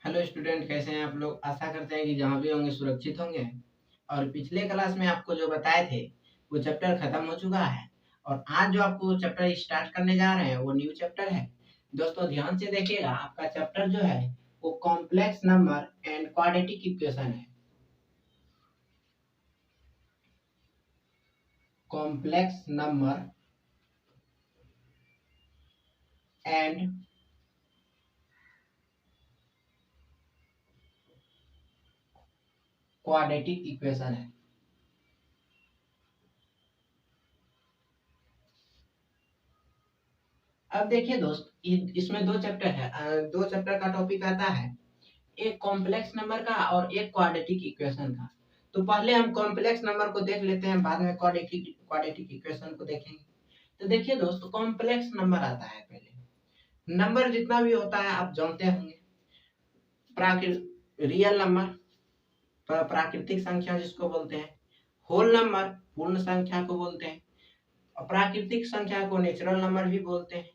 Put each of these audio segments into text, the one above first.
Hello student, कैसे हैं आप लोग। आशा करते हैं कि जहाँ भी होंगे सुरक्षित होंगे। और पिछले क्लास में आपको जो बताए थे वो चैप्टर खत्म हो चुका है। और आज जो आपको चैप्टर स्टार्ट करने जा रहे हैं वो न्यू चैप्टर है। दोस्तों ध्यान से देखिएगा, आपका चैप्टर जो है वो complex number and quadratic equation है। Complex number and quadratic equation है। अब देखिए दोस्त, इसमें दो चैप्टर है। दो चैप्टर का टॉपिक आता है, एक कॉम्प्लेक्स नंबर का और एक क्वाड्रेटिक इक्वेशन का। तो पहले हम कॉम्प्लेक्स नंबर को देख लेते हैं, बाद में क्वाड्रेटिक क्वाड्रेटिक इक्वेशन को देखेंगे। तो देखिए दोस्त, कॉम्प्लेक्स नंबर आता है पहले। नंबर जितना भी होता है आप जानते होंगे। रियल नंबर, प्राकृतिक संख्या जिसको बोलते हैं। होल नंबर, पूर्ण संख्या को बोलते हैं। और प्राकृतिक संख्या को नेचुरल नंबर भी बोलते हैं।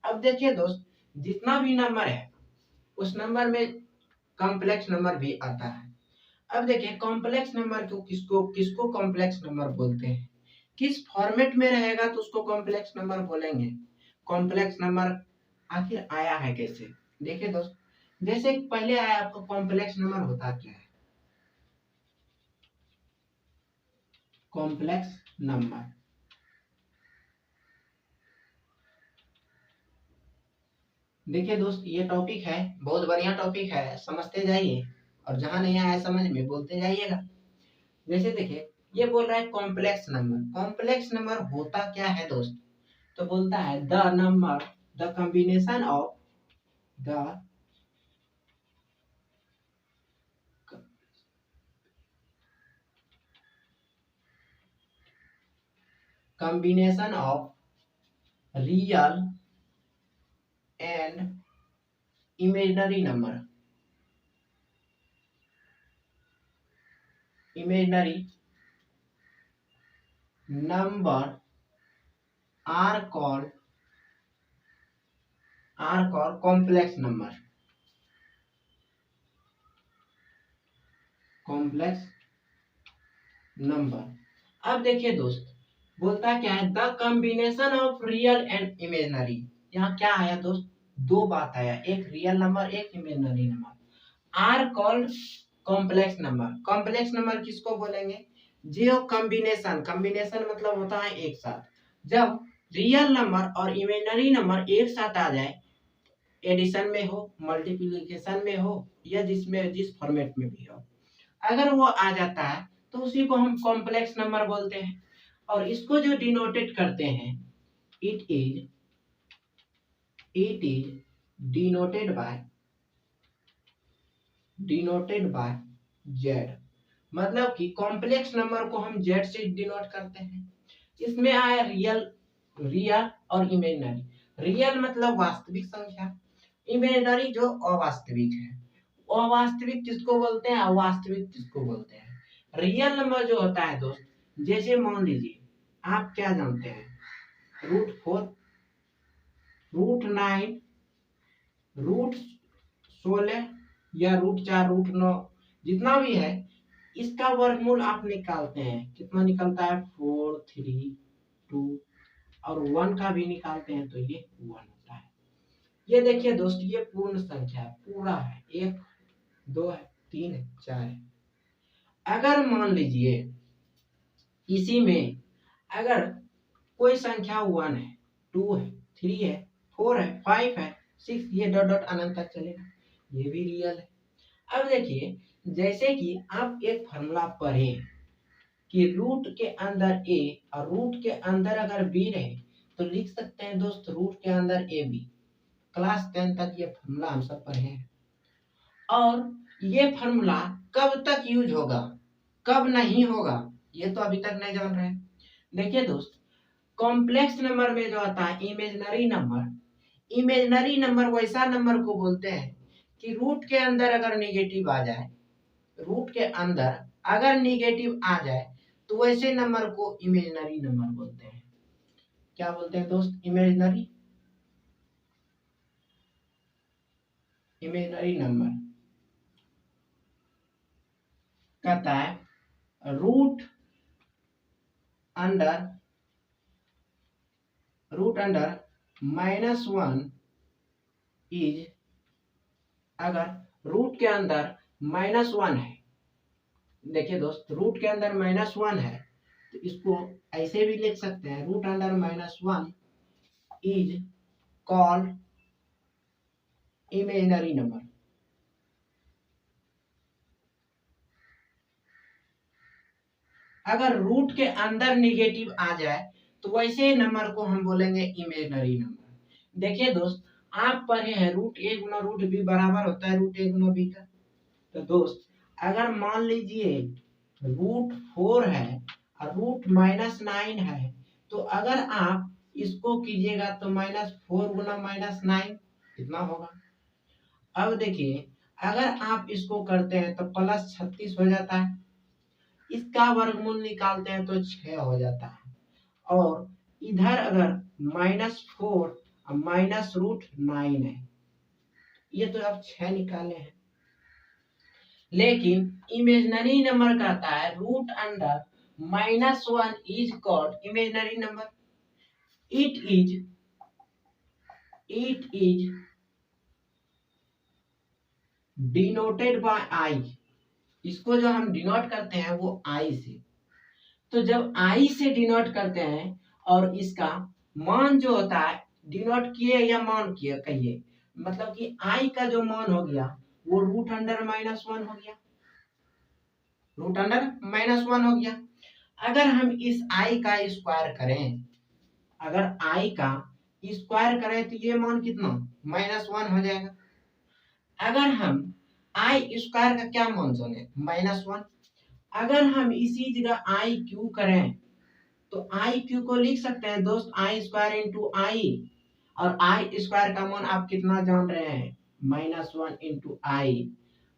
अब देखिए दोस्त, जितना भी नंबर है उस नंबर में कॉम्प्लेक्स नंबर भी आता है। अब देखिए, कॉम्प्लेक्स नंबर को किसको किसको कॉम्प्लेक्स नंबर बोलते हैं, किस फॉर्मेट में रहेगा तो उसको कॉम्प्लेक्स नंबर बोलेंगे। कॉम्प्लेक्स नंबर आखिर आया है कैसे। देखिए दोस्त, जैसे पहले आया आपको कॉम्प्लेक्स नंबर होता क्या है। कॉम्प्लेक्स नंबर, देखिए दोस्त, ये टॉपिक है, बहुत बढ़िया टॉपिक है, समझते जाइए। और जहां नहीं आया समझ में बोलते जाइएगा। जैसे देखिए, ये बोल रहा है कॉम्प्लेक्स नंबर। कॉम्प्लेक्स नंबर होता क्या है दोस्त, तो बोलता है the number, the combination of the combination of real and imaginary number. Imaginary number are called complex number. Complex number. अब देखिए दोस्त, बोलता क्या है, the combination of real and imaginary. यहाँ क्या आया दोस्त, दो बात आया, एक रियल नंबर एक imaginary number. Are called complex number. Complex number किसको बोलेंगे, जो कॉम्बिनेशन, कॉम्बिनेशन मतलब होता है एक साथ। जब रियल नंबर और इमेजिनरी नंबर एक साथ आ जाए, एडिशन में हो, मल्टीप्लिकेशन में हो, या जिसमें जिस फॉर्मेट में भी हो, अगर वो आ जाता है तो उसी को हम कॉम्प्लेक्स नंबर बोलते हैं। और इसको जो डिनोटेट करते हैं, it is it is denoted bye Z. मतलब कि कॉम्प्लेक्स नंबर को हम जेड से डिनोट करते हैं। इसमें आया रियल, रियल और इमेजिनरी। रियल मतलब वास्तविक संख्या, इमेजिनरी जो अवास्तविक है। अवास्तविक किसको बोलते हैं, अवास्तविक किसको बोलते हैं। रियल नंबर जो होता है दोस्त, जैसे मान लीजिए आप क्या जानते हैं, √4, √9, √16 या √4, √9, जितना भी है इसका वर्गमूल आप निकालते हैं, कितना निकलता है, 4, 3, 2, और 1 का भी निकालते हैं तो ये 1 होता है। ये देखिए दोस्त, ये पूर्ण संख्या है, पूरा है, 1, 2 है, 3 है, 4 है। अगर मान लीजिए इसी में अगर कोई संख्या 1 है, 2 है, 3 है, 4 है, 5 है, 6, ये डॉट डॉट अनंत तक चलेगा, ये भी रियल है। अब देखिए, जैसे कि आप एक फॉर्मूला पढ़े कि रूट के अंदर ए और रूट के अंदर अगर बी रहे तो लिख सकते हैं दोस्त, रूट के अंदर ए बी। क्लास 10 तक ये फॉर्मूला हम सब पढ़े हैं। और ये फॉर्मूला कब तक यूज होगा, कब नहीं होगा, ये तो अभी तक नहीं जान रहे। देखिए दोस्त, कॉम्प्लेक्स नंबर में जो आता है इमेजिनरी नंबर, इमेजिनरी नंबर वैसा नंबर को बोलते हैं कि रूट के अंदर अगर नेगेटिव आ जाए, रूट के अंदर अगर नेगेटिव आ जाए तो वैसे नंबर को इमेजिनरी नंबर बोलते हैं। क्या बोलते हैं दोस्त, इमेजिनरी इमेजिनरी नंबर। कहता है रूट अंडर -1 इज, अगर रूट के अंदर -1 है, देखिए दोस्त रूट के अंदर -1 है तो इसको ऐसे भी लिख सकते हैं, root under -1 is called imaginary number. अगर रूट के अंदर निगेटिव आ जाए तो वैसे नंबर को हम बोलेंगे इमेजिनरी नंबर। देखिए दोस्त, आप पढ़े हैं रूट ए गुना रूट बी बराबर होता है रूट ए गुना बी का। तो दोस्त अगर मान लीजिए √4 है और √-9 है, तो अगर आप इसको कीजिएगा तो -4 गुना -9 कितना होगा। अब देखिए अगर आप इसको करते हैं तो +36 हो जाता है, इसका वर्गमूल निकालते हैं तो 6 हो जाता है, और इधर अगर -4 और -√9 है, ये तो आप 6 निकाले हैं। लेकिन इमेजिनरी नंबर कहता है root under -1 is called imaginary number. It is denoted by i. इसको जो हम डिनोट करते हैं वो आई से। तो जब आई से डिनोट करते हैं और इसका मान जो होता है, डिनोट किए या मान किए कहिए, मतलब कि आई का जो मान हो गया वो रूट अंडर -1 हो गया, रूट अंडर -1 हो गया। अगर हम इस आई का स्क्वायर करें, अगर आई का स्क्वायर करें तो ये मान कितना -1 हो जाएगा। अगर हम आई स्क्वायर का क्या मान जाने -1, अगर हम इसी जगह आई क्यू करें तो आई क्यू को लिख सकते हैं दोस्त आई स्क्वायर इंटू आई, और आई स्क्वायर का मान आप कितना जान रहे हैं -1 इंटू आई,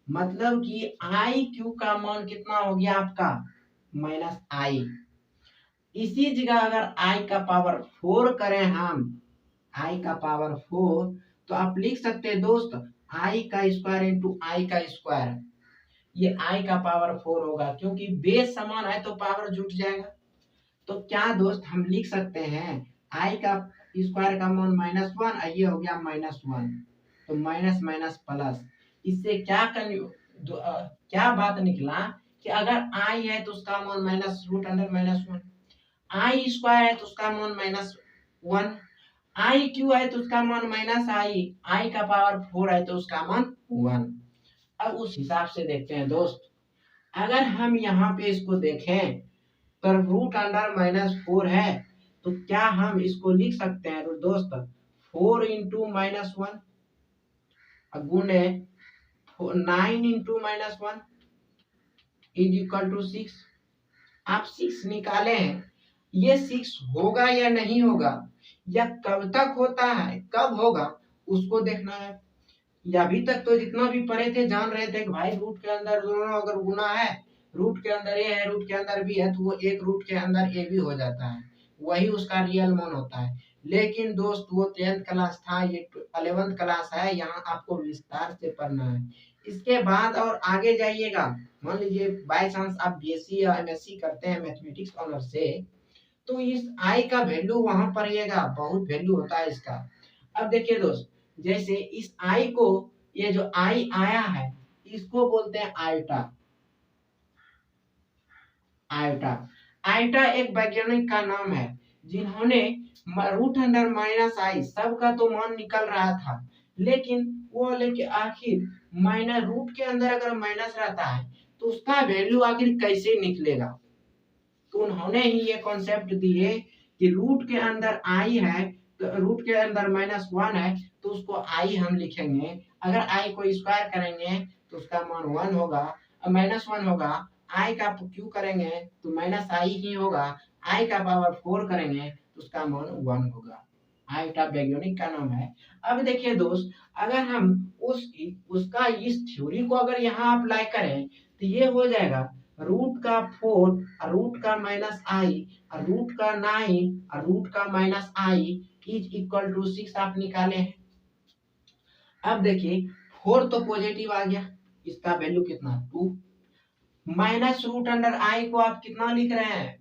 मतलब कि आई क्यू का मान कितना हो गया आपका -i। इसी जगह अगर i का पावर 4 करें हम, i का पावर 4, तो आप लिख सकते हैं दोस्त i का स्क्वायर इंटू आई का स्क्वायर, ये i का पावर 4 होगा, क्योंकि बेस समान है तो पावर जुट जाएगा। तो क्या दोस्त हम लिख सकते हैं i का स्क्वायर का मान -1, ये हो गया -1, तो माइनस माइनस प्लस। इससे क्या बात निकला कि अगर i है तो उसका मान √√1, आई स्क्वायर है तो उसका मान -1, आई क्यू है तो उसका मान -i, आई का पावर 4 है तो उसका मान 1। अब उस हिसाब से देखते हैं दोस्त, अगर हम यहाँ पे इसको देखें तो रूट अंडर -4 है, तो क्या हम इसको लिख सकते हैं तो दोस्त 4 इंटू -1 गुणे 9 इंटू -1 इज इक्वल टू 6। आप 6 निकाले हैं, ये 6 होगा या नहीं होगा, या कब तक होता है कब होगा उसको देखना है। या अभी तक तो जितना भी पढ़े थे जान रहे थे कि भाई रूट के अंदर दोनों अगर गुना है, रूट के अंदर ए है रूट के अंदर बी है, तो वो एक रूट के अंदर ए भी हो जाता है, वही उसका रियल मान होता है। लेकिन दोस्त वो 10th क्लास था, ये 11th क्लास है, यहाँ आपको विस्तार से पढ़ना है। इसके बाद और आगे जाइएगा, मान लीजिए बाय चांस आप बीएससी या एमएससी करते हैं मैथमेटिक्स ऑनर से, तो इस आई का वैल्यू वहां पढ़िएगा, बहुत वैल्यू होता है इसका। अब देखिए दोस्त, जैसे इस आई को, ये जो आई आया है इसको बोलते हैं आयोटा। आयोटा आयोटा एक वैज्ञानिक का नाम है जिन्होंने रूट अंडर -i सबका तो मान निकल रहा था, लेकिन वो लेके आखिर माइनस रूट के अंदर अगर माइनस रहता है तो उसका वैल्यू आखिर कैसे निकलेगा। तो उन्होंने ही ये कॉन्सेप्ट दिए कि रूट के अंदर आई है तो रूट के अंदर -1 है तो उसको आई हम लिखेंगे, अगर आई को स्क्वायर करेंगे तो उसका मान 1 होगा, -1 होगा, आई का क्यू करेंगे तो -i ही होगा, आई का पावर 4 करेंगे तो उसका मान 1 होगा। आयोटा वैज्ञानिक का नाम है। अब देखिए दोस्त, अगर हम उसका इस थ्योरी को अगर यहाँ अप्लाई करें तो ये हो जाएगा रूट का 4 रूट का -i रूट का 9 रूट का -i इज इक्वल टू 6 आप निकाले हैं। अब देखिए 4 तो पॉजिटिव आ गया, इसका वैल्यू कितना 2, माइनस रूट अंडर आई को आप कितना लिख रहे हैं,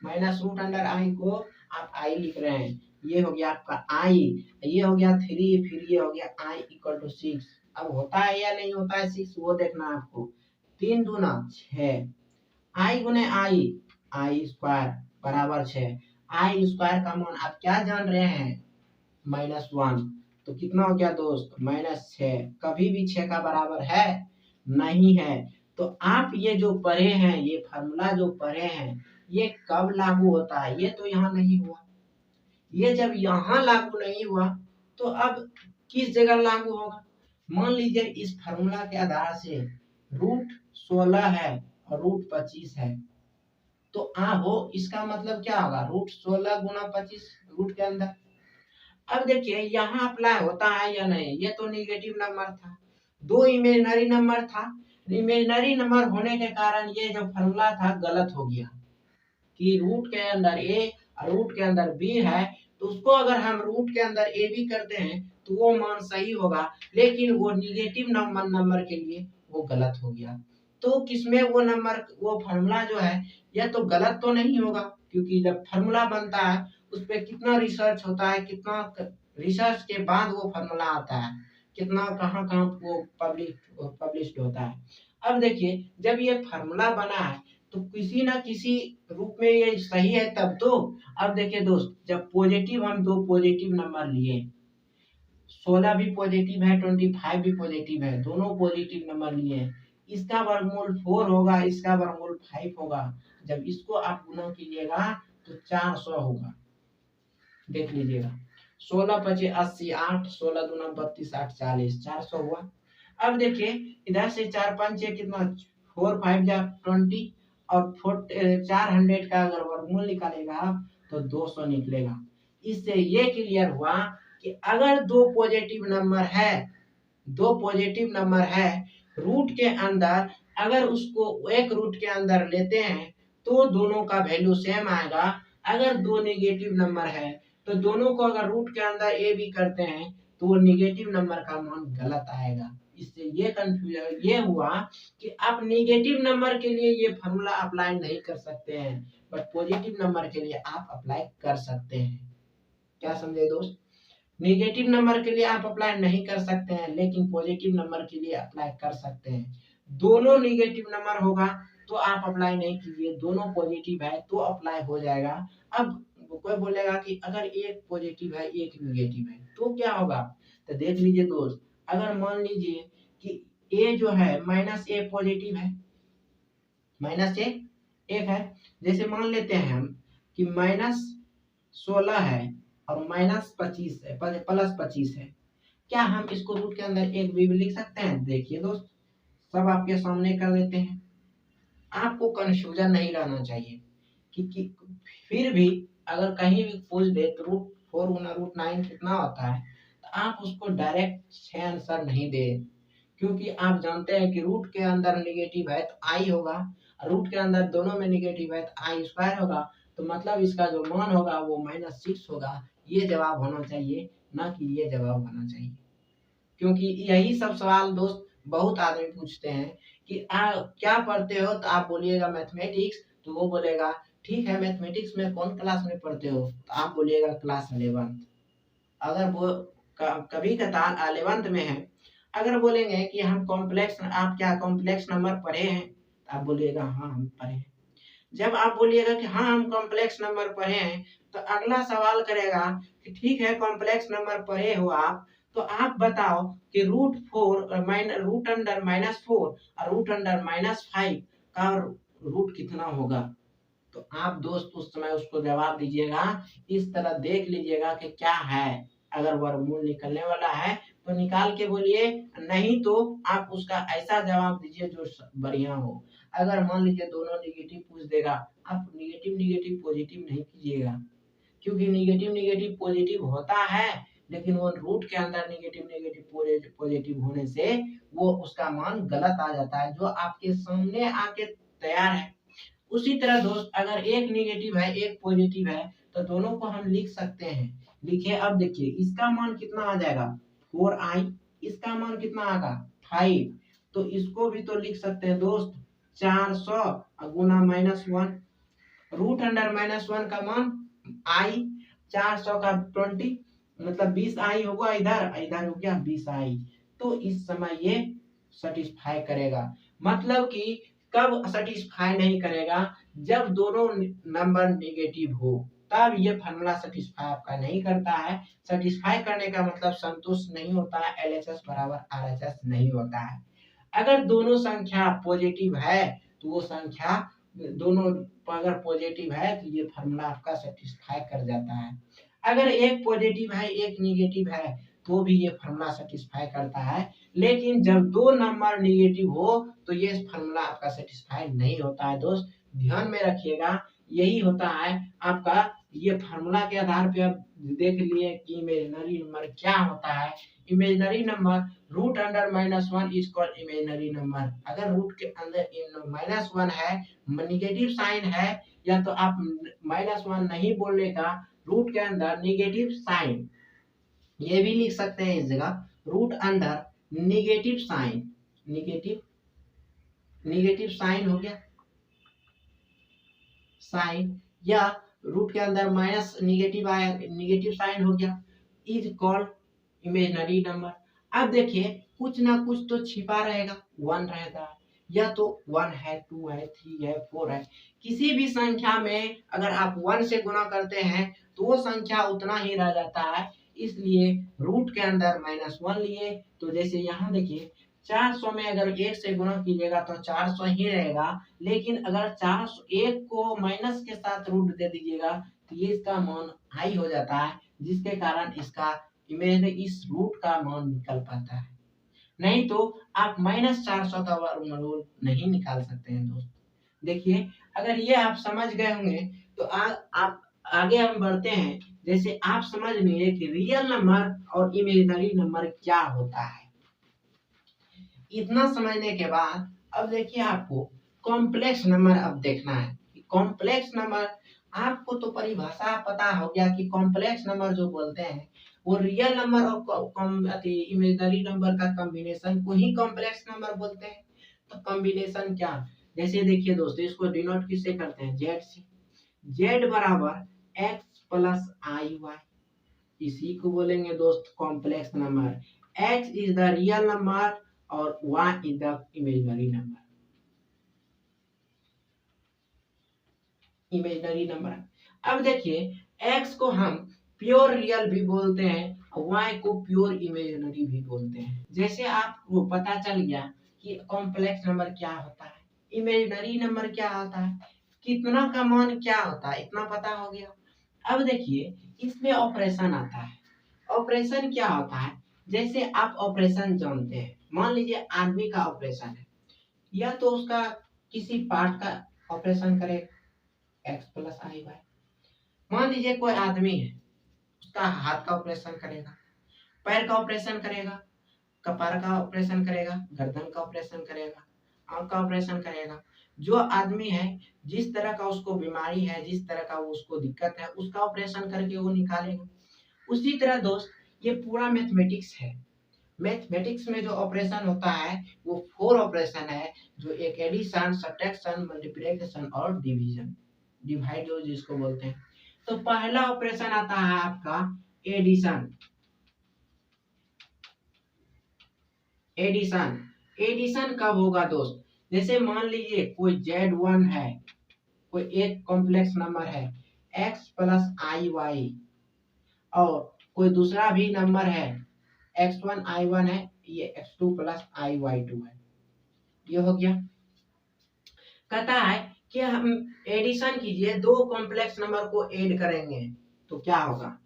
माइनस रूट अंडर आई को आप आई लिख रहे हैं। ये हो गया आपका आई, ये हो गया 3, फिर ये हो गया आई इक्वल टू 6। अब होता है या नहीं होता है 6 वो देखना है आपको। 3 दूना 6, आई गुने आई, आई स्क्वायर बराबर 6। आई स्क्वायर का मान आप क्या जान रहे हैं, -1। तो कितना हो गया दोस्त, -6। कभी भी 6 का बराबर है नहीं है। तो आप ये जो पढ़े हैं, ये फार्मूला जो पढ़े हैं, ये कब लागू होता है, ये तो यहाँ नहीं हुआ। ये जब यहाँ लागू नहीं हुआ तो अब किस जगह लागू होगा। मान लीजिए इस फार्मूला के आधार से रूट 16 है और रूट 25 है, तो हो इसका मतलब क्या होगा, रूट 16 गुना 25 रूट के अंदर। अब देखिए यहाँ अप्लाई होता है या नहीं, ये तो निगेटिव नंबर था, दो इमेजिनरी नंबर था। इमेजिनरी नंबर होने के कारण ये जो फॉर्मूला था गलत हो गया कि रूट के अंदर ए और रूट के अंदर बी है, तो उसको अगर हम रूट के अंदर ए बी करते हैं तो वो मान सही होगा, लेकिन वो निगेटिव नंबर के लिए वो गलत हो गया। तो किसमें वो नंबर, वो फॉर्मूला जो है यह तो गलत तो नहीं होगा, क्योंकि जब फॉर्मूला बनता है उस पर कितना रिसर्च होता है, कितना रिसर्च के बाद वो फॉर्मूला आता है, कितना कहाँ कहाँ वो पब्लिश्ड होता है। अब देखिए जब ये फार्मूला बना है तो किसी ना किसी रूप में ये सही है तब तो। अब देखिए दोस्त, जब पॉजिटिव हम दो पॉजिटिव नंबर लिए, 16 भी पॉजिटिव है 25 भी पॉजिटिव है, दोनों पॉजिटिव नंबर लिए हैं, इसका वर्गमूल 4 होगा, इसका वर्गमूल 5 होगा। जब इसको आप गुना कीजिएगा तो 400 होगा। देख लीजिएगा, 16 25 80, 8 16 दूना 32 8 40, 400 हुआ। अब देखिए इधर से 4 5 6 कितना, 4 5 जा 20, और 400 का अगर वर्गमूल निकालेगा आप तो 200 निकलेगा। इससे ये क्लियर हुआ कि अगर दो पॉजिटिव नंबर है, दो पॉजिटिव नंबर है रूट के अंदर, अगर उसको एक रूट के अंदर लेते हैं तो दोनों का वैल्यू सेम आएगा। अगर दो नेगेटिव नंबर है तो दोनों को अगर रूट के अंदर ए बी करते हैं तो वो नेगेटिव नंबर का मान गलत आएगा। इससे ये कंफ्यूजन ये हुआ कि आप नेगेटिव नंबर के लिए ये फॉर्मूला अप्लाई नहीं कर सकते हैं, बट पॉजिटिव नंबर के लिए आप अप्लाई कर सकते हैं। क्या समझे दोस्त, नेगेटिव नंबर के लिए आप अप्लाई नहीं कर सकते हैं, लेकिन पॉजिटिव नंबर के लिए अप्लाई कर सकते हैं। दोनों नेगेटिव नंबर होगा तो आप अप्लाई नहीं कीजिए, दोनों पॉजिटिव है तो अप्लाई हो जाएगा। अब कोई बोलेगा कि अगर एक पॉजिटिव है एक नेगेटिव है तो क्या होगा, तो देख लीजिए दोस्त, अगर मान लीजिए कि ए जो है -a पॉजिटिव है, -a एक है, जैसे मान लेते हैं हम कि -16 है और -25 है, +25 है, क्या हम इसको रूट के अंदर एक भी लिख सकते हैं। देखिए दोस्त, सब आपके सामने कर देते हैं, आपको कंफ्यूजन नहीं रहना चाहिए कि फिर भी अगर कहीं भी पूछ दे तो √4 गुना √9 कितना होता है, तो आप उसको डायरेक्ट 6 आंसर नहीं दे, क्योंकि आप जानते हैं कि रूट के अंदर निगेटिव है तो आई होगा, रूट के अंदर दोनों में निगेटिव है तो आई स्क्वायर होगा, तो मतलब इसका जो मान होगा वो -6 होगा। ये जवाब होना चाहिए, ना कि ये जवाब होना चाहिए। क्योंकि यही सब सवाल दोस्त बहुत आदमी पूछते हैं कि क्या पढ़ते हो, तो आप बोलिएगा मैथमेटिक्स, तो वो बोलेगा ठीक है मैथमेटिक्स में कौन क्लास में पढ़ते हो, तो आप बोलिएगा क्लास 11। अगर वो कभी कतार 11th में है, अगर बोलेंगे कि हम कॉम्प्लेक्स, आप क्या कॉम्प्लेक्स नंबर पढ़े हैं, तो आप बोलिएगा हाँ हम पढ़े हैं। जब आप बोलिएगा कि हाँ हम कॉम्प्लेक्स नंबर पढ़े हैं, तो अगला सवाल करेगा कि ठीक है कॉम्प्लेक्स नंबर पढ़े हो आप, तो आप बताओ कि रूट अंडर -4 और रूट अंडर -5 का रूट कितना होगा। तो आप दोस्त उस समय उसको जवाब दीजिएगा, इस तरह देख लीजिएगा कि क्या है। अगर वर्गमूल निकलने वाला है तो निकाल के बोलिए, नहीं तो आप उसका ऐसा जवाब दीजिए जो बढ़िया हो। अगर मान लीजिए दोनों निगेटिव पूछ देगा, आप निगेटिव निगेटिव पॉजिटिव नहीं कीजिएगा, क्योंकि निगेटिव निगेटिव पॉजिटिव होता है, लेकिन वो रूट के अंदर निगेटिव निगेटिव पॉजिटिव होने से वो उसका मान गलत आ जाता है, जो आपके सामने आके तैयार है। उसी तरह दोस्त, अगर एक निगेटिव है एक पॉजिटिव है तो दोनों को हम लिख सकते हैं। लिखिए, अब देखिए इसका मान कितना आ जाएगा 4i, इसका मान कितना आएगा 5, तो इसको भी तो लिख सकते हैं दोस्त 400 गुना -1, रूट अंडर -1 का मान आई, 400 का 20 मतलब 20 आई होगा, इधर इधर हो गया 20 आई। तो इस समय ये सेटिस्फाई करेगा। मतलब कि कब सेटिस्फाई नहीं करेगा, जब दोनों नंबर नेगेटिव हो, तब ये फार्मूला सेटिस्फाई आपका नहीं करता है। सेटिस्फाई करने का मतलब संतुष्ट नहीं होता है, LHS बराबर RHS नहीं होता है। अगर दोनों संख्या पॉजिटिव है तो वो संख्या दोनों अगर पॉजिटिव है तो ये फार्मूला आपका सेटिस्फाई कर जाता है। अगर एक पॉजिटिव है एक निगेटिव है तो भी ये फार्मूला सेटिस्फाई करता है। लेकिन जब दो नंबर निगेटिव हो तो ये फार्मूला आपका सेटिस्फाई नहीं होता है। दोस्त ध्यान में रखिएगा, यही होता है आपका। ये फार्मूला के आधार पे आप देख लिए कि इमेजिनरी नंबर क्या होता है। Imaginary number root under -1 is called imaginary number. अगर रूट के अंदर -1 है, निगेटिव साइन है, या तो आप -1 नहीं बोलने का, रूट के अंदर निगेटिव साइन, ये भी लिख सकते हैं इस जगह, root under negative sign, negative sign हो गया साइन, या रूट के अंदर माइनस निगेटिव आया, निगेटिव साइन हो गया, इज कॉल्ड इमेजिनरी नंबर। अब देखिए कुछ ना कुछ तो छिपा रहेगा, 1 रहेगा, या तो 1 है, 2 है, 3 है, 4 है। किसी भी संख्या में अगर आप 1 से गुना करते हैं तो वो संख्या उतना ही रह जाता है। इसलिए रूट के अंदर -1 लिए, तो जैसे यहाँ देखिए 400 में अगर 1 से गुणा कीजिएगा तो 400 ही रहेगा। लेकिन अगर 401 को माइनस के साथ रूट दे दीजिएगा तो ये इसका मान हाई हो जाता है, जिसके कारण इसका इमेज इस रूट का मान निकल पाता है। नहीं तो आप -400 का वर्गमूल नहीं निकाल सकते हैं दोस्त। देखिए अगर ये आप समझ गए होंगे तो आप आगे हम बढ़ते हैं। जैसे आप समझ लिए कि रियल नंबर और इमेजिनरी नंबर क्या होता है। इतना समझने के बाद अब देखिए आपको कॉम्प्लेक्स नंबर अब देखना है। कॉम्प्लेक्स नंबर आपको तो परिभाषा पता हो गया कि कॉम्प्लेक्स नंबर जो बोलते हैं वो रियल नंबर और इमेजिनरी नंबर का कॉम्बिनेशन को ही कॉम्प्लेक्स नंबर बोलते हैं। तो कॉम्बिनेशन क्या, जैसे देखिए दोस्तों इसको डिनोट किससे करते हैं, जेड से। जेड बराबर एक्स प्लस आई वाई, इसी को बोलेंगे दोस्त complex number. X is the real number और y is the imaginary number. Imaginary number. अब देखिए x को हम प्योर रियल भी बोलते हैं और y को प्योर इमेजिनरी भी बोलते हैं। जैसे आपको पता चल गया कि कॉम्प्लेक्स नंबर क्या होता है, इमेजिनरी नंबर क्या होता है, कितना का मान क्या होता है, इतना पता हो गया। अब देखिए इसमें ऑपरेशन आता है। ऑपरेशन क्या होता है, जैसे आप ऑपरेशन जानते हैं, मान लीजिए आदमी का ऑपरेशन है, या तो उसका किसी पार्ट का ऑपरेशन करे एक्स प्लस आई वाई। मान लीजिए कोई आदमी है, उसका हाथ का ऑपरेशन करेगा, पैर का ऑपरेशन करेगा, कपार का ऑपरेशन करेगा, गर्दन का ऑपरेशन करेगा, आंख का ऑपरेशन करेगा। जो आदमी है जिस तरह का उसको बीमारी है, जिस तरह का उसको दिक्कत है, उसका ऑपरेशन करके वो निकालेगा। उसी तरह दोस्त ये पूरा मैथमेटिक्स है। मैथमेटिक्स में जो ऑपरेशन होता है वो 4 ऑपरेशन है, जो एक एडिशन, सब्ट्रैक्शन, मल्टीप्लिकेशन और डिवीजन, डिवाइड जो जिसको बोलते हैं। तो पहला ऑपरेशन आता है आपका एडिशन। एडिशन एडिशन कब होगा दोस्त, जैसे मान लीजिए कोई Z1 है, कोई एक कॉम्प्लेक्स नंबर है x प्लस आई वाई, और कोई दूसरा भी नंबर है x1 i1 है, ये x2 plus i y to है। ये हो गया। कहता है कि हम एडिशन कीजिए, दो कॉम्प्लेक्स नंबर को ऐड करेंगे तो क्या होगा,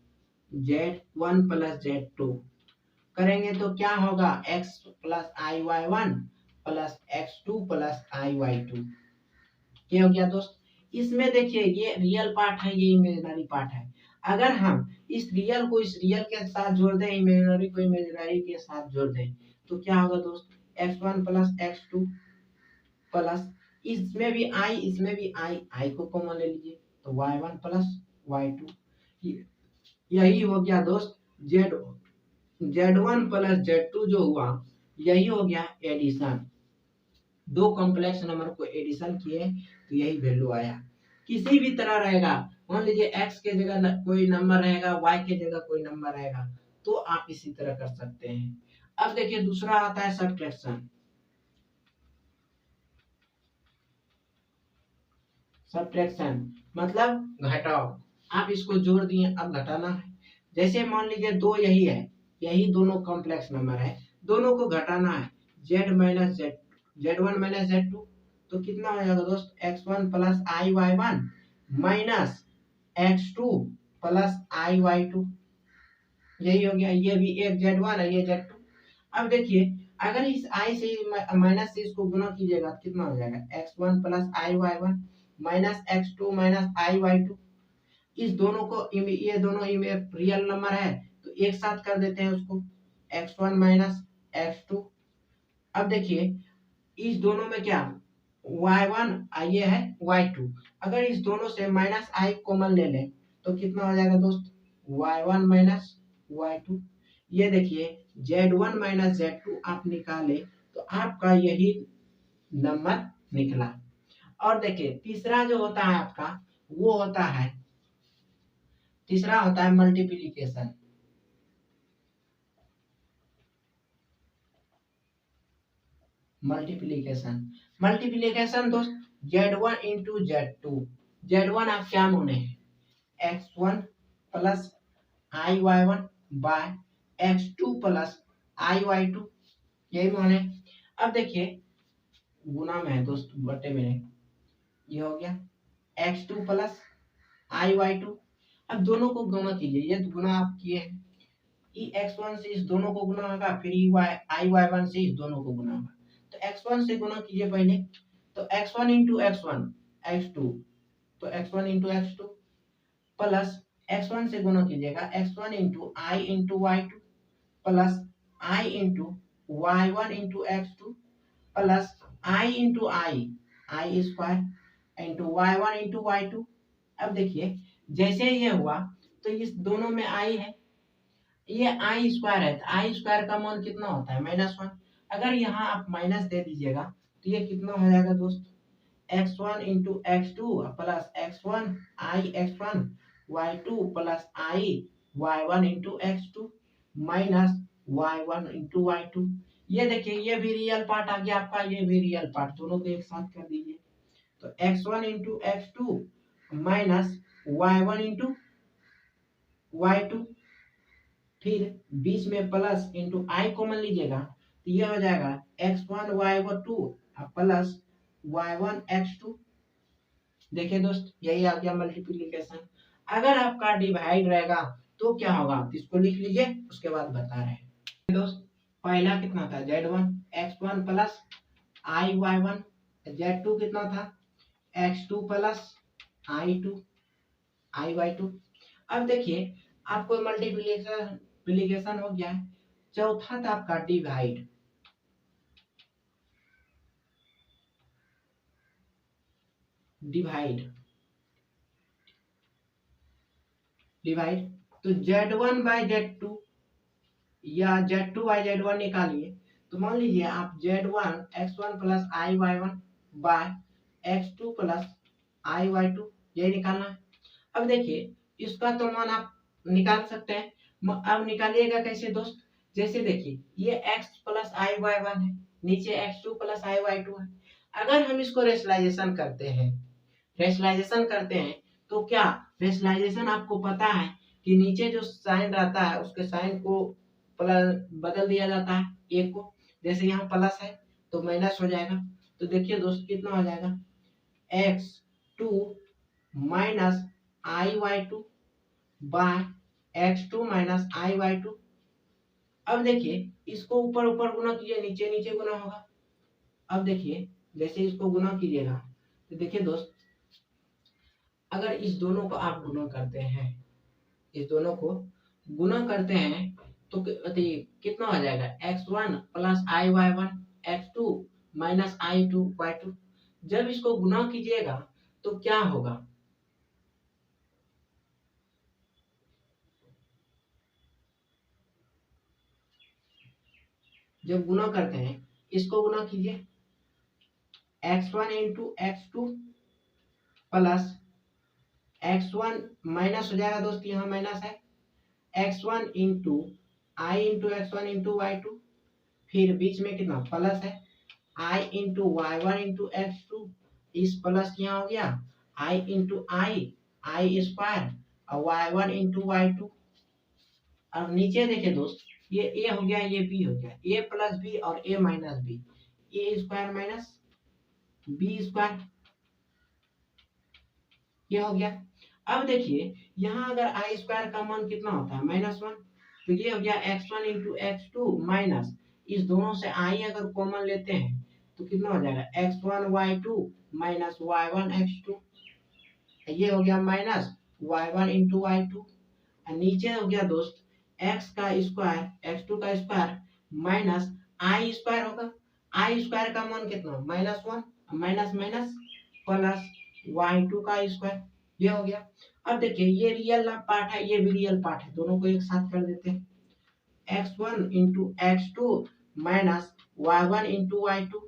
Z1 प्लस Z2 करेंगे तो क्या होगा, x plus i y one plus x2 plus i y two. ये हो गया दोस्त। इसमें देखिए ये रियल पार्ट है, ये इमेजिनरी पार्ट है। अगर हम इस रियल को इस रियल के साथ जोड़ दें, इमेजिनरी को इमेजिनरी के साथ जोड़ दें, तो क्या होगा दोस्त, x1 प्लस x2 प्लस, इसमें भी आई इसमें भी आई को कॉमन ले लीजिए तो y1 प्लस y2। यही हो गया दोस्त Z1 प्लस Z2 जो हुआ, यही हो गया एडिशन। दो कॉम्प्लेक्स नंबर को एडिशन किए तो यही वैल्यू आया। किसी भी तरह रहेगा, मान लीजिए x के जगह कोई नंबर रहेगा, y के जगह कोई नंबर रहेगा, तो आप इसी तरह कर सकते हैं। अब देखिए दूसरा आता है सब्ट्रैक्शन। सब्ट्रैक्शन मतलब घटाओ। आप इसको जोड़ दिए, अब घटाना है। जैसे मान लीजिए दो यही है, यही दोनों कॉम्प्लेक्स नंबर है, दोनों को घटाना है। z minus z1 minus z2, तो कितना हो जाएगा दोस्त, x1 plus i y one minus x2 plus i y two. यही हो गया, ये भी एक z1 है, ये z2। अब देखिए अगर इस i से माइनस से इसको गुना कीजिएगा तो कितना हो जाएगा, x1 plus i y one minus x2 minus i y two. इस दोनों को ये दोनों रियल नंबर है तो एक साथ कर देते हैं उसको, x1 माइनस x2। अब देखिए इस दोनों में क्या, y1 ये है y2। अगर इस दोनों से माइनस आई कॉमन ले लें तो कितना हो जाएगा दोस्त, y1 माइनस y2। ये देखिए z1 माइनस z2 आप निकाले तो आपका यही नंबर निकला। और देखिए तीसरा जो होता है आपका, वो होता है, तीसरा होता है मल्टीप्लिकेशन। मल्टीप्लिकेशन मल्टीप्लिकेशन दोस्त, z1 इंटू z2। z1 आप क्या माने हैं, x1 plus i y one by x2 plus i y two, यही माने। अब देखिए गुना में है दोस्त, बटे में है, ये हो गया x2 plus i y two. अब दोनों को गुना कीजिए, ये गुना आप किए हैं, ई x1 से इस दोनों को गुना होगा, फिर ई वाई आई वाई वन से इस दोनों को गुना होगा। तो x1 से गुना कीजिए पहले, तो x1 इंटू x1 x2, तो x1 into x2 plus x1 से गुना कीजिएगा x1 into i into y two plus i into y one into x2 plus i into i square into y one into y two. अब देखिए जैसे ये हुआ तो इस दोनों में आई है, ये आई स्क्वायर है, तो आई स्क्वायर का मान कितना होता है, -1। अगर यहाँ आप माइनस दे दीजिएगा तो ये कितना हो जाएगा दोस्त, x1 into x2 plus x1 आई x1 y2 प्लस आई y1 into x2 minus y1 into y2। ये देखिए ये भी रियल पार्ट आ गया आपका, ये भी रियल पार्ट, दोनों को एक साथ कर दीजिए। तो x1 into x2 minus y1 into y2, फिर बीच में प्लस इंटू आई कॉमन लीजिएगा तो ये हो जाएगा x1 y2 plus y1 x2। देखिए दोस्त यही आ गया मल्टीप्लिकेशन। अगर आपका डिवाइड रहेगा तो क्या होगा, आप इसको लिख लीजिए, उसके बाद बता रहे हैं दोस्त। पहला कितना था, z1 x1 प्लस आई y1, z2 कितना था, x2 प्लस i2 आई y2। अब देखिए आपको मल्टीप्लिकेशन हो गया है। चौथा था आपका डिवाइड। डिवाइड डिवाइड तो z1 बाई z2 या z2 बाई z1 निकालिए। तो मान लीजिए आप z1 x1 प्लस आई y1 बाय x2 प्लस आई y2, ये निकालना है। अब देखिए इसका तो मान आप निकाल सकते हैं। अब निकालिएगा कैसे दोस्त, जैसे देखिए ये x plus i y one है, नीचे x2 plus i y to है। अगर हम इसको रेशनलाइजेशन करते हैं, रेशनलाइजेशन करते हैं तो क्या, रेशनलाइजेशन आपको पता है कि नीचे जो साइन रहता है उसके साइन को प्लस बदल दिया जाता है एक को, जैसे यहाँ प्लस है तो माइनस हो जाएगा। तो देखिए दोस्त कितना हो जाएगा, x2 minus i y two by x2 minus i y two. अब देखिए इसको ऊपर ऊपर गुना कीजिए, नीचे नीचे गुना होगा। अब देखिए जैसे इसको गुना कीजिएगा तो देखिए दोस्त, अगर इस दोनों को आप गुना करते हैं, इस दोनों को गुना करते हैं तो कितना हो जाएगा, x1 plus i y one x2 minus i two y two. जब इसको गुना कीजिएगा तो क्या होगा, जब गुना करते हैं इसको गुना कीजिए x1 into x2 plus x1 minus हो जाएगा दोस्त, यहाँ माइनस है, x1 into i into x1 into y2, फिर बीच में कितना प्लस है i into y1 into x2, इस प्लस यहाँ हो गया i इंटू आई स्क्वायर और y1 इंटू y2। अब नीचे देखिए दोस्त, ये a हो गया, ये b हो गया, a प्लस बी और a minus b, a square minus b square, ये हो गया। अब देखिए यहाँ अगर आई स्क्वायर का मान कितना होता है -1, तो ये हो गया x1 इंटू x2 माइनस, इस दोनों से आई अगर कॉमन लेते हैं तो कितना हो जाएगा x1 y2 minus y1 x2, ये हो गया माइनस y1 इंटू y2। नीचे हो गया दोस्त x का स्क्वायर x2 का स्क्वायर माइनस आई स्क्वायर होगा, आई स्क्वायर का मान कितना -1 माइनस माइनस प्लस y2 का स्क्वायर, ये हो गया। अब देखिए ये रियल पार्ट है, ये भी रियल पार्ट है, दोनों को एक साथ कर देते हैं, x1 into x2 minus y1 into y2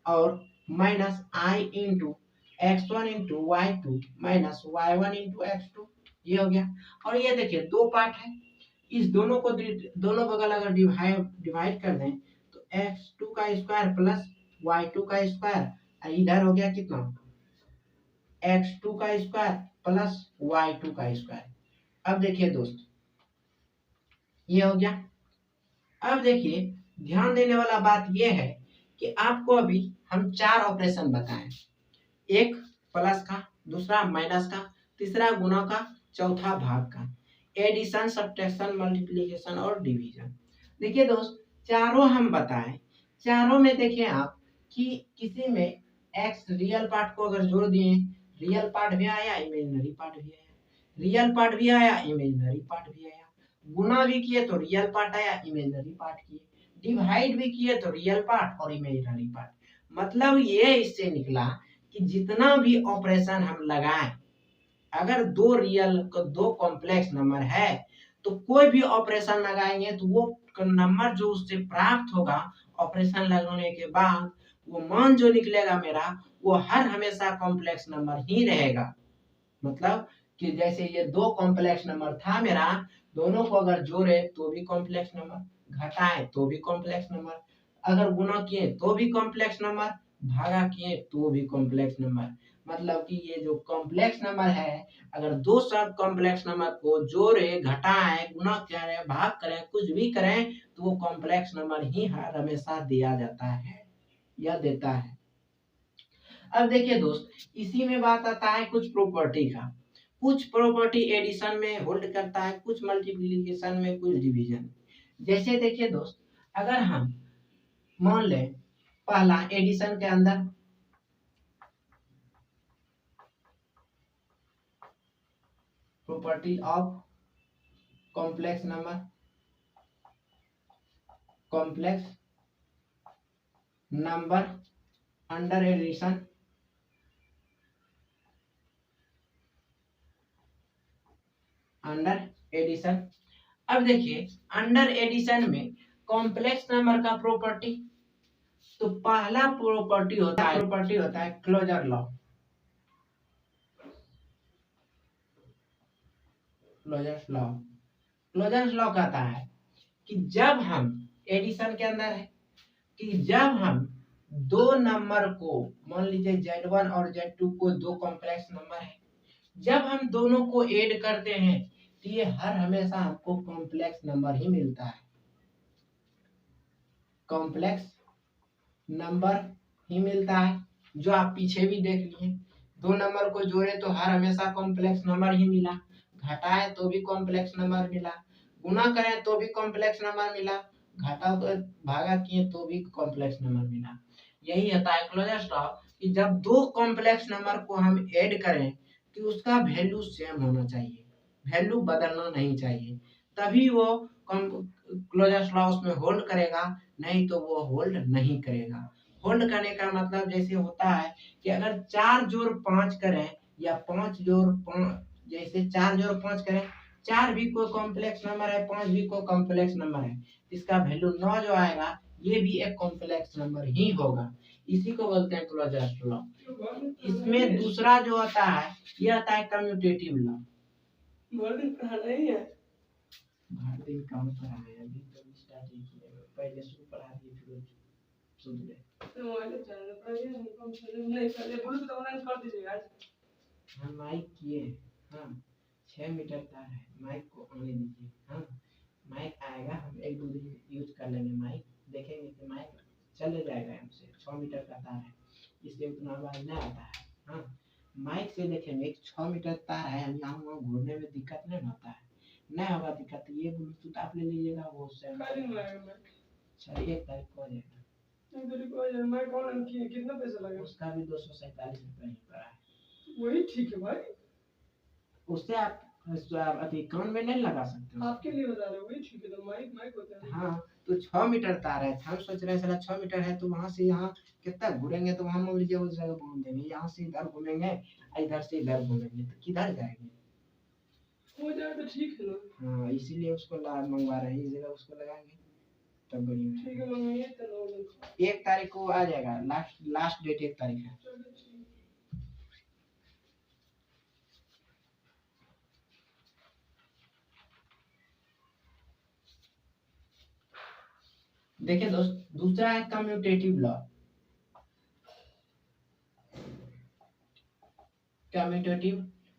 और minus i into x1 into y2 minus y1 into x2, ये हो गया। और ये देखिए दो पार्ट है, इस दोनों को दोनों बगल अगर डिवाइड कर दें तो x2 का स्क्वायर प्लस y2 का स्क्वायर, इधर हो गया कितना x2 का स्क्वायर प्लस y2 का स्क्वायर। अब देखिए दोस्त ये हो गया। अब देखिए ध्यान देने वाला बात यह है कि आपको अभी हम 4 ऑपरेशन बताएं, एक प्लस का, दूसरा माइनस का, तीसरा गुणा का, चौथा भाग का, एडिशन, सब्ट्रैक्शन, मल्टीप्लिकेशन और डिवीजन। देखिए दोस्त चारों हम बताएं, चारों में देखिए आप कि किसी में x रियल पार्ट को अगर जोड़ दिए, रियल पार्ट भी आया, इमेजिनरी पार्ट भी आया, रियल पार्ट भी आया, इमेजिनरी पार्ट भी आया, गुना भी किए तो रियल पार्ट आया, इमेजिनरी पार्ट किए, डिवाइड भी किए तो रियल पार्ट और इमेजिनरी पार्ट। मतलब ये इससे निकला कि जितना भी ऑपरेशन हम लगाएं, अगर दो रियल दो कॉम्प्लेक्स नंबर है तो कोई भी ऑपरेशन लगाएंगे तो वो नंबर जो उससे प्राप्त होगा ऑपरेशन लगाने के बाद, वो मान जो निकलेगा मेरा, वो हर हमेशा कॉम्प्लेक्स नंबर ही रहेगा। मतलब कि जैसे ये दो कॉम्प्लेक्स नंबर था मेरा, दोनों को अगर जोड़े तो भी कॉम्प्लेक्स नंबर, घटाए तो भी कॉम्प्लेक्स नंबर, अगर गुना किए तो भी कॉम्प्लेक्स नंबर, भागा किए तो भी कॉम्प्लेक्स नंबर। मतलब कि ये जो कॉम्प्लेक्स नंबर है, अगर दो सब कॉम्प्लेक्स नंबर को जोड़े, घटाएं, गुना करें, भाग करें, कुछ भी करें तो वो कॉम्प्लेक्स नंबर ही हर हमेशा दिया जाता है या देता है। अब देखिए दोस्त इसी में बात आता है कुछ प्रॉपर्टी का, कुछ प्रॉपर्टी एडिशन में होल्ड करता है, कुछ मल्टीप्लिकेशन में, कुछ डिवीजन। जैसे देखिए दोस्त अगर हम मान लें पहला एडिशन के अंदर property of complex number, complex number under addition, under addition. अब देखिए अंडर एडिशन में कॉम्प्लेक्स नंबर का प्रॉपर्टी, तो पहला प्रॉपर्टी होता है क्लोजर लॉ। क्लोजर लॉ कहता है कि जब हम एडिशन के अंदर है कि जब हम दो नंबर को, मान लीजिए Z1 और Z2 को दो कॉम्प्लेक्स नंबर है, जब हम दोनों को ऐड करते हैं तो ये हर हमेशा हमको कॉम्प्लेक्स नंबर ही मिलता है, कॉम्प्लेक्स नंबर ही मिलता है। जो आप पीछे भी देख लिए, दो नंबर को जोड़े तो हर हमेशा कॉम्प्लेक्स नंबर ही मिला, घटाए तो भी कॉम्प्लेक्स नंबर मिला, गुना करें तो भी कॉम्प्लेक्स नंबर मिला, घटा तो भागा किए तो भी कॉम्प्लेक्स नंबर मिला। यही होता है क्लोजर लॉ कि जब दो कॉम्प्लेक्स नंबर को हम ऐड करें तो उसका वैल्यू सेम होना चाहिए, वैल्यू बदलना नहीं चाहिए, तभी वो क्लोजर लॉ उसमें होल्ड करेगा, नहीं तो वो होल्ड नहीं करेगा। होल्ड करने का मतलब जैसे होता है कि अगर 4 जोड़ 5 करें या 5 जोड़ 5, जैसे 4 जोड़ 5 करें, 4 भी कोई कॉम्प्लेक्स नंबर है, 5 भी कोई कॉम्प्लेक्स नंबर है, इसका वैल्यू 9 जो आएगा ये भी एक कॉम्प्लेक्स नंबर ही होगा। इसी को बोलते हैं क्लोजेस्ट लॉ। इसमें दूसरा जो होता है ये आता है कम्यूटेटिव लॉ। भर दिन काम पढ़ा है, अभी तो स्टार्ट ही किया है, पहले शुरू पढ़ा दिए फिर सुन गए। हाँ माइक किए, हाँ 6 मीटर तार है, माइक को आने दीजिए। हाँ माइक आएगा, हम 1-2 दिन यूज कर लेंगे माइक, देखेंगे कि माइक चले जाएगा हमसे। 6 मीटर का तार है, इसलिए उतना आवाज नहीं आता है। हाँ माइक से देखेंगे 6 मीटर तार है, हम यहाँ वहाँ घूरने में दिक्कत नहीं होता है, नहीं होगा दिक्कत। ये ब्लूटूथ आप ले लीजिएगा, वो चलिए 1 तारीख को आ जाएगा। कितना पैसा लगेगा? उसका भी 247 रुपये ही पड़ा है। वही ठीक है भाई, उससे आप अभी कान में नहीं लगा सकते, आपके लिए बता रहे हो, वही ठीक है। तो माइक होता है। हाँ तो 6 मीटर तार है, हम सोच रहे हैं साला 6 मीटर है तो वहां से यहाँ कितना घूरेंगे, तो वहां मान लीजिए उस जगह घूम देंगे, यहाँ से इधर घूमेंगे, इधर से इधर घूमेंगे, तो किधर जाएंगे? हो जाए तो ठीक है ना। हाँ इसीलिए उसको मंगवा रहे हैं, इस जगह उसको लगाएंगे तब बढ़िया। ठीक है मंगाइए तो 1 तारीख को आ जाएगा, लास्ट डेट 1 तारीख है। देखिए दोस्त, दूसरा है commutative law. Commutative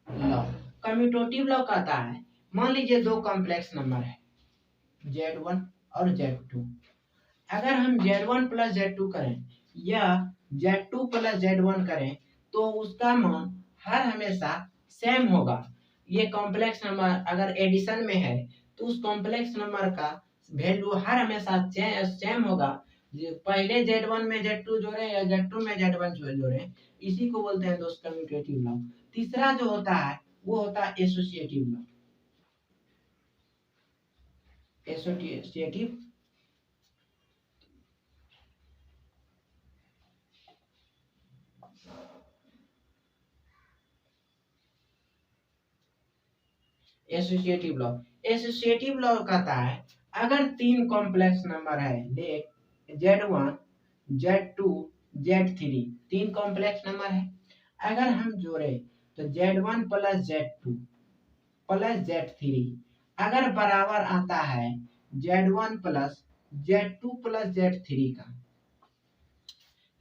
law, commutative law कहता है, मान लीजिए 2 कॉम्प्लेक्स नंबर है Z1 और Z2। अगर हम Z1 प्लस Z2 करें या Z2 प्लस Z1 करें तो उसका मान हर हमेशा सेम होगा। ये कॉम्प्लेक्स नंबर अगर एडिशन में है तो उस कॉम्प्लेक्स नंबर का वैल्यू हर हमेशा सेम होगा। पहले Z1 में Z2 जोड़े या Z2 में Z1 जोड़े, इसी को बोलते हैं दोस्त कम्यूटेटिव लॉ। तीसरा जो होता है वो होता है associative law. Associative associative law, associative law कहता है अगर 3 कॉम्प्लेक्स नंबर है, ले Z1 Z2 Z3, 3 complex number है, अगर हम जोड़े तो Z1 plus Z2 plus Z3 अगर बराबर आता है Z1 plus Z2 plus Z3 का।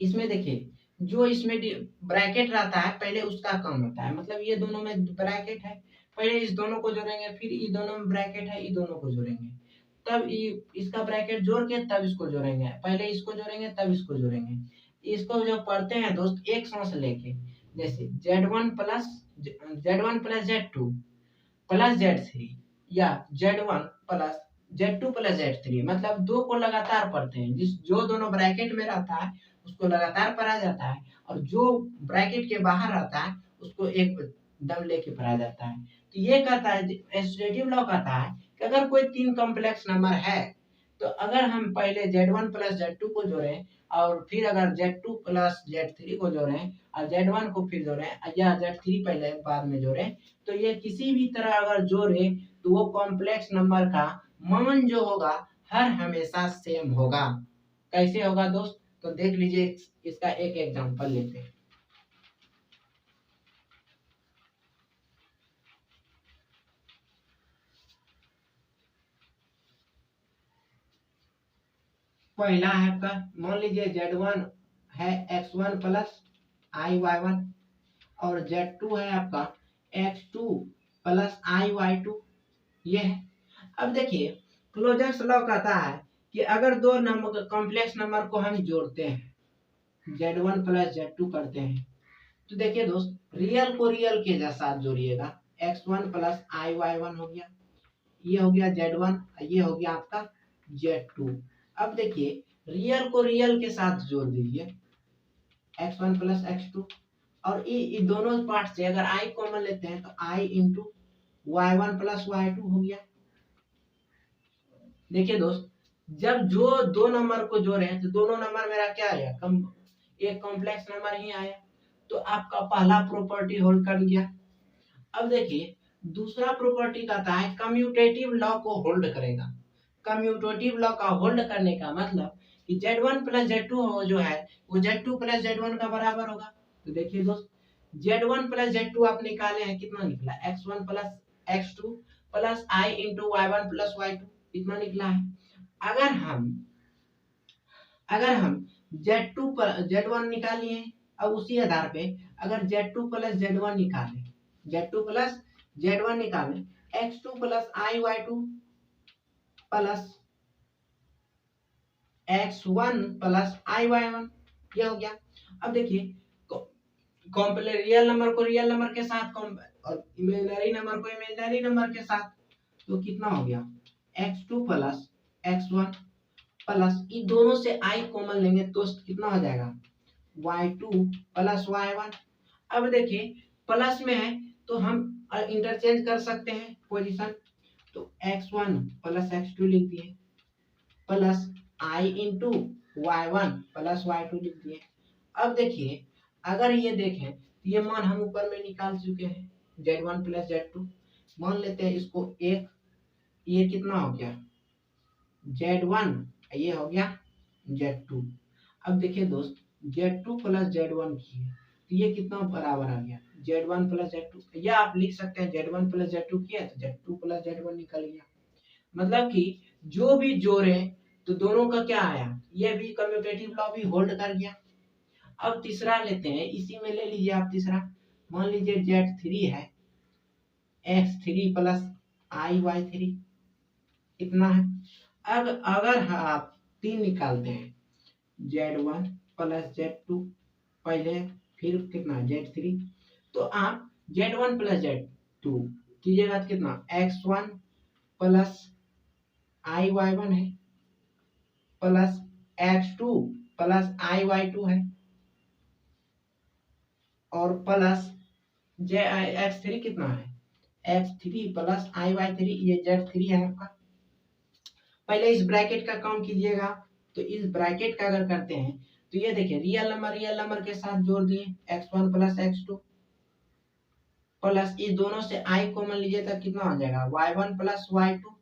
इसमें देखिए जो इसमें ब्रैकेट रहता है पहले उसका कम होता है, मतलब ये दोनों में ब्रैकेट है, पहले इस दोनों को जोड़ेंगे, फिर ये दोनों में ब्रैकेट है, ये दोनों को जोड़ेंगे, तब इसका ब्रैकेट जोड़ के तब इसको जोड़ेंगे, पहले इसको जोड़ेंगे तब इसको जोड़ेंगे। इसको जो पढ़ते हैं दोस्त एक सांस लेके, जैसे Z1 plus Z2 plus Z3 या Z1 plus Z2 plus Z3, मतलब 2 को लगातार पढ़ते हैं, जो दोनों ब्रैकेट में रहता है उसको लगातार पढ़ा जाता है, और जो ब्रैकेट के बाहर रहता है उसको एक दम लेके पढ़ा जाता है। तो ये कहता है, एसोसिएटिव लॉ कहता है कि अगर कोई 3 कॉम्प्लेक्स नंबर है तो अगर हम पहले Z1 प्लस Z2 को जोड़ें और फिर अगर Z2 प्लस Z3 को जोड़ें और Z1 को फिर जोड़ें या Z3 पहले बाद में जोड़ें, तो ये किसी भी तरह अगर जोड़े तो वो कॉम्प्लेक्स नंबर का मान जो होगा हर हमेशा सेम होगा। कैसे होगा दोस्त? तो देख लीजिए, इसका एक एग्जांपल लेते हैं। पहला है आपका, मान लीजिए Z1 है X1 प्लस IY1 और Z2 है आपका X2 प्लस IY2, ये है। अब देखिए क्लोजर्स लॉ कहता है कि अगर 2 नंबर कॉम्प्लेक्स नंबर को हम जोड़ते हैं, Z1 प्लस Z2 करते हैं, तो देखिए दोस्त रियल को रियल के साथ जोड़िएगा, X1 प्लस IY1 हो गया, ये हो गया Z1, ये हो गया आपका Z2। अब देखिए रियल को रियल के साथ जोड़ दीजिए, X1 प्लस X2, और ये दोनों पार्ट से अगर I कॉमन लेते हैं तो I into Y1 plus Y2 हो गया। देखिए दोस्त जब जो 2 नंबर को जोड़े तो दोनों नंबर मेरा क्या आया, एक कॉम्प्लेक्स नंबर ही आया, तो आपका पहला प्रॉपर्टी होल्ड कर गया। अब देखिए दूसरा प्रॉपर्टी कहता है कम्यूटेटिव लॉ को होल्ड करेगा। कम्यूटेटिव लॉ का होल्ड करने का मतलब कि Z1 प्लस Z2 जो है वो Z2 प्लस Z1 का बराबर होगा। तो देखिए दोस्त, Z1 प्लस Z2 आप निकाले हैं, कितना निकला? X1 plus X2 plus I into Y1 plus Y2, इतना निकला है। अगर हम अगर हम Z2 पर Z1 निकालिए, अब उसी आधार पे अगर Z2 प्लस Z1 निकालें, Z2 प्लस Z1 निकालें, X2 plus I Y2 plus X1 plus I Y1, ये हो गया। अब देखिए, रियल नंबर को रियल नंबर के साथ और इमेजिनरी नंबर को इमेजिनरी नंबर के साथ, तो कितना हो गया? X2 प्लस X1 प्लस, इन दोनों से I कॉमन लेंगे तो कितना हो जाएगा? Y2 plus Y1। अब देखिए प्लस में है तो हम इंटरचेंज कर सकते हैं पोजीशन, तो X1 प्लस X2 लिख दिए plus I into Y1 plus Y2 लिख दिए। अब देखिए, अगर ये देखें तो ये मान हम ऊपर में निकाल चुके हैं, Z1 प्लस Z2 मान लेते हैं इसको एक, ये कितना हो गया? Z1, ये हो गया Z2। अब देखिए दोस्त, Z2 प्लस Z1 की है तो ये कितना बराबर आ गया? Z1 प्लस Z2, या आप लिख सकते हैं Z1 प्लस Z2 किया तो Z2 प्लस Z1 निकल गया। मतलब कि जो भी जोड़े तो दोनों का क्या आया? ये भी कम्यूटेटिव लॉ भी होल्ड कर गया। अब तीसरा लेते हैं, इसी में ले लीजिए आप तीसरा, मान लीजिए Z3 है, X3 प्लस IY3 इतना है। अब अगर आप 3 निकालते हैं, Z1 प्लस Z2 पहले, फिर कितना Z3, तो आप Z1 प्लस Z2 कीजिएगा तो कितना? X1 प्लस IY1 है प्लस X2 प्लस IY2 है और प्लस X3 कितना है? X3 प्लस IY3, ये Z3 है आपका। पहले इस ब्रैकेट का काम कीजिएगा, तो इस ब्रैकेट का अगर करते हैं तो ये देखिए, रियल नंबर के साथ जोड़ दिए, X1 प्लस X2 प्लस इस दोनों से I कॉमन लीजिए तो कितना हो जाएगा? Y1 प्लस Y2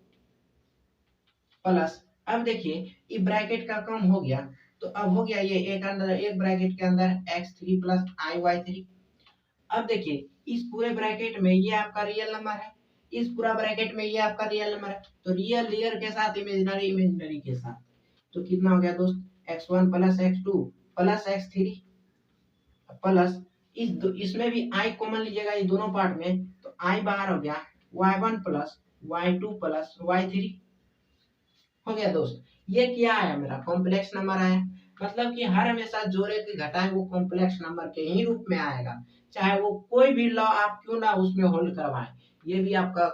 प्लस, अब देखिए ये ब्रैकेट का काम हो गया, तो अब हो गया ये एक ब्रैकेट के अंदर X3 प्लस IY3। अब देखिए इस पूरे ब्रैकेट में ये आपका रियल नंबर है, इस पूरा ब्रैकेट में ये आपका रियल नंबर है, तो रियल के साथ इमेजिनरी के साथ, तो कितना हो गया दोस्त? X1 plus X2 plus X3 plus इसमें भी I कॉमन लीजिएगा इस दोनों पार्ट में, तो I बाहर हो गया, Y1 plus Y2 plus Y3 हो गया दोस्त। ये क्या आया? मेरा कॉम्प्लेक्स नंबर आया। मतलब कि हर हमेशा जोड़े की घटाएं वो कॉम्प्लेक्स नंबर के ही रूप में आएगा, चाहे वो कोई भी लॉ आप क्यों ना उसमें होल्ड करवाएं, ये भी आपका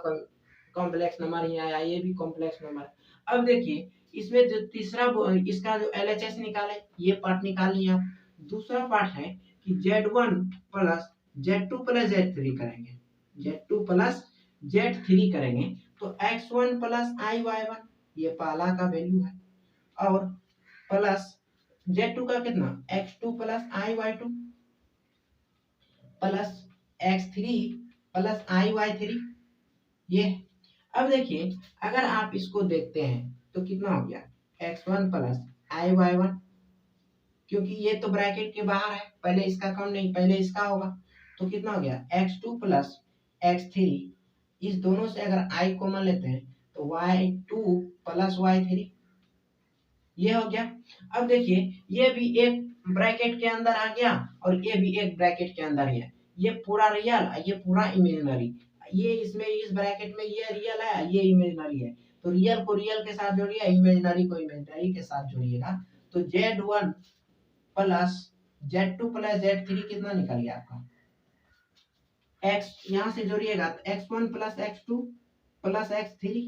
कॉम्प्लेक्स नंबर ही आया, ये भी कॉम्प्लेक्स नंबर। अब देखिए इसमें जो तीसरा इसका जो LHS निकाले, ये पार्ट निकाल लिया। दूसरा पार्ट है कि Z1 plus Z2 plus Z3 करेंगे, Z2 प्लस Z3 करेंगे, तो X1 प्लस IY1, ये पहला का वैल्यू है, और प्लस Z2 का कितना? X2 plus IY2 plus X3 plus IY3, ये। अब देखिए अगर आप इसको देखते हैं तो कितना हो गया? X1 प्लस IY1, क्योंकि ये तो ब्रैकेट के बाहर है, पहले इसका काम नहीं, पहले इसका होगा, तो कितना हो गया? X2 प्लस X3, इस दोनों से अगर I कॉमन लेते हैं तो Y2 प्लस Y3, ये हो गया। अब देखिए ये भी एक ब्रैकेट के अंदर आ गया और ये भी एक ब्रैकेट के अंदर है, ये पूरा रियल, ये पूरा इमेजिनरी, ये इसमें इस ब्रैकेट में ये रियल है, ये इमेजिनरी है, तो रियल को रियल के साथ जोड़िए, इमेजिनरी को इमेजिनरी के साथ जोड़िएगा, तो Z1 plus Z2 plus Z3 कितना निकल गया आपका? X यहाँ से जोड़िएगा तो X1 plus X2 plus X3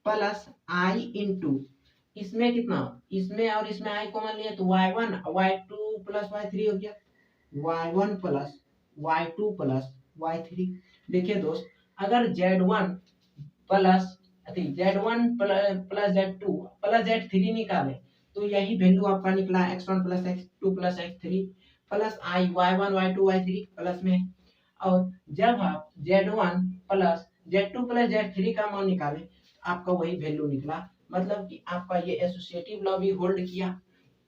plus I into, इसमें कितना? इसमें और इसमें I कॉमन लिए तो Y1 Y2 प्लस Y3 हो गया, Y1 plus Y2 plus Y3। देखिए दोस्त, अगर Z1 plus Z1 plus Z2 plus Z3 निकाले तो यही वैल्यू आपका निकला X1 plus X2 plus X3 plus I Y1 Y2 Y3 plus में। और जब आप Z1 plus Z2 plus Z3 का मान निकाले, आपका वही वैल्यू निकला मतलब कि आपका ये एसोसिएटिव लॉ भी होल्ड किया,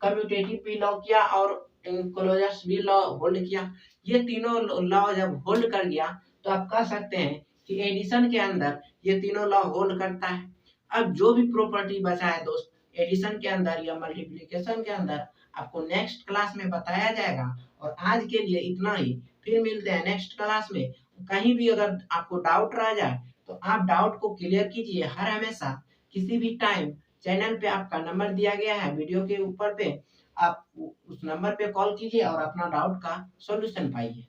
कम्यूटेटिव भी लॉ किया और क्लोजर्स भी लॉ होल्ड किया। ये तीनों लॉ जब होल्ड कर गया तो आप कह सकते हैं कि एडिशन के अंदर ये तीनों लॉ होल्ड करता है। अब जो भी प्रॉपर्टी बचा है दोस्त एडिशन के अंदर या मल्टीप्लिकेशन के अंदर आपको नेक्स्ट क्लास में बताया जाएगा। और आज के लिए इतना ही, फिर मिलते हैं नेक्स्ट क्लास में। कहीं भी अगर आपको डाउट रह जाए तो आप डाउट को क्लियर कीजिए हर हमेशा, किसी भी टाइम। चैनल पे आपका नंबर दिया गया है वीडियो के ऊपर पे, आप उस नंबर पे कॉल कीजिए और अपना डाउट का सॉल्यूशन पाइए।